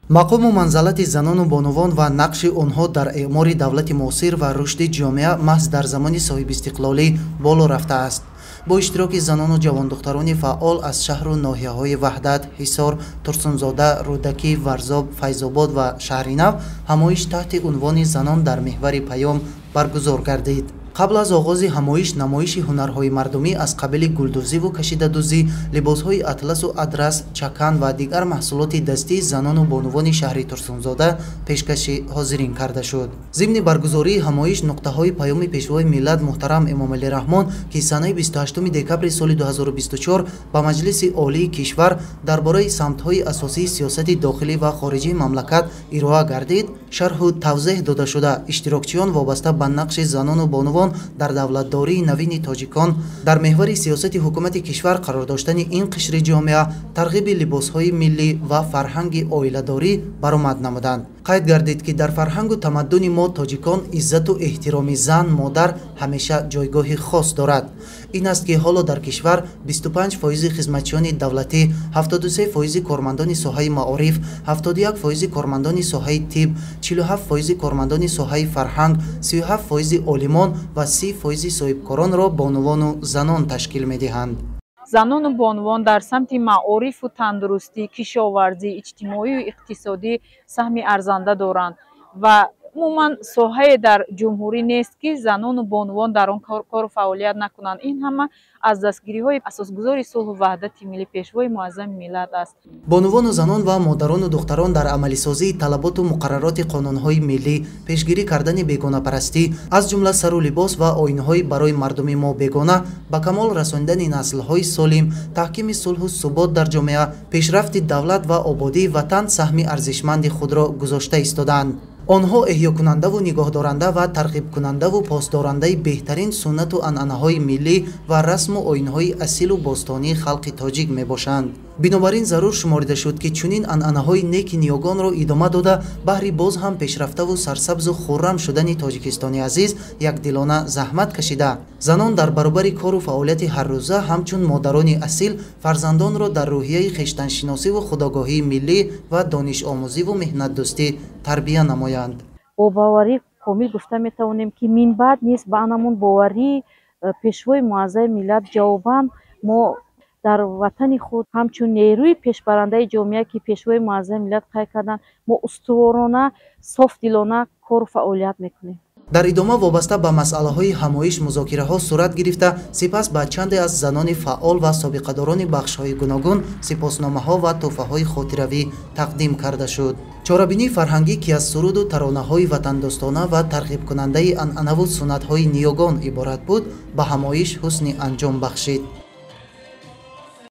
мақому манзалати занону бонувон ва нақши онҳо дар эъмори давлати муосир ва рушди ҷомеа маҳз дар замони соҳибистиқлолӣ боло рафтааст. бо иштироки занону ҷавондухтарони фаъол аз шаҳру ноҳияҳои Ваҳдат, Ҳисор, Турсунзода, Рӯдакӣ, Варзоб, Файзобод ва Шаҳринав ҳамоиш таҳти унвони «Занон дар меҳвари паём» баргузор гардид. қабл аз оғози ҳамоиш намоиши ҳунарҳои мардумӣ аз қабили гулдӯзиву кашидадӯзӣ, либосҳои атласу адрас, чакан ва дигар маҳсулоти дастии занону бонувони шаҳри Турсунзода пешкаши ҳозирин карда шуд. зимни баргузории ҳамоиш нуқтаҳои паёми пешвои миллат муҳтарам Эмомалӣ Раҳмон, ки санаи 28 декабри соли 2024 ба Маҷлиси олии кишвар дар бораи самтҳои асосии сиёсати дохилӣ ва хориҷии мамлакат ироа гардид, шарҳу тавзеҳ дода шуда иштирокчиён вобаста ба нақши занону бонувон дар давлатдории навини тоҷикон дар меҳвари сиёсати ҳукумати кишвар қарор доштани ин қишри ҷомеа тарғиби либосҳои миллӣ ва фарҳанги оиладорӣ баромад намуданд. қайд гардид ки дар фарҳангу тамаддуни мо тоҷикон иззату эҳтироми зан модар ҳамеша ҷойгоҳи хос дорад. ин аст ки ҳоло дар кишвар 25% хизматчиёни давлатӣ, 73% кормандони соҳаи маориф, 71% кормандони соҳаи тиб, 47% кормандони соҳаи фарҳанг, 37% олимон ва 30% соҳибкоронро бонувону занон ташкил медиҳанд. занону бонувон дар самти маорифу тандурустӣ, кишоварзӣ, иҷтимоию иқтисодӣ саҳми арзанда доранд ва умуман соҳае дар ҷумҳурӣ нест ки занону бонувон дар он кору фаъолият накунанд. ин ҳама аз дастгириҳои асосгузори сулҳу ваҳдати миллӣ, пешвои муаззами миллат аст. бонувону занон ва модарону духтарон дар амалисозии талаботу муқаррароти қонунҳои миллӣ, пешгирӣ кардани бегонапарастӣ, аз ҷумла сару либос ва оинҳои барои мардуми мо бегона, ба камол расонидани наслҳои солим, таҳкими сулҳу субот дар ҷомеа, пешрафти давлат ва ободии ватан саҳми арзишманди худро гузошта истодаанд. онҳо эҳёкунандаву нигоҳдоранда ва тарғибкунандаву посдорандаи беҳтарин суннату анъанаҳои миллӣ ва расму оинҳои асилу бостонии халқи тоҷик мебошанд. бинобар ин зарур шуморида шуд ки чунин анъанаҳои неки ниёгонро идома дода баҳри боз ҳам пешрафтаву сарсабзу хуррам шудани тоҷикистони азиз якдилона заҳмат кашида, занон дар баробари кору фаъолияти ҳаррӯза ҳамчун модарони асил фарзандонро дар рӯҳияи хештаншиносиву худогоҳии миллӣ ва донишомӯзиву меҳнатдӯстӣ тарбия намоянд. бо боварӣ комил гуфта метавонем ки минбаъд низ ба анамун боварии пешвои муаззаи миллат ҷавобан мо дар ватани худ ҳамчун нерӯи пешбарандаи ҷомеа ки пешвои муаззаи миллат қайд карданд, мо устуворона софдилона кору фаъолият мекунем. дар идома вобаста ба масъалаҳои ҳамоиш музокираҳо сурат гирифта, сипас ба чанде аз занони фаъол ва собиқадорони бахшҳои гуногун сипосномаҳо ва тӯҳфаҳои хотиравӣ тақдим карда шуд. чорабинии фарҳангӣ ки аз суруду таронаҳои ватандӯстона ва тарғибкунандаи анъанаву суннатҳои ниёгон иборат буд, ба ҳамоиш ҳусни анҷом бахшид.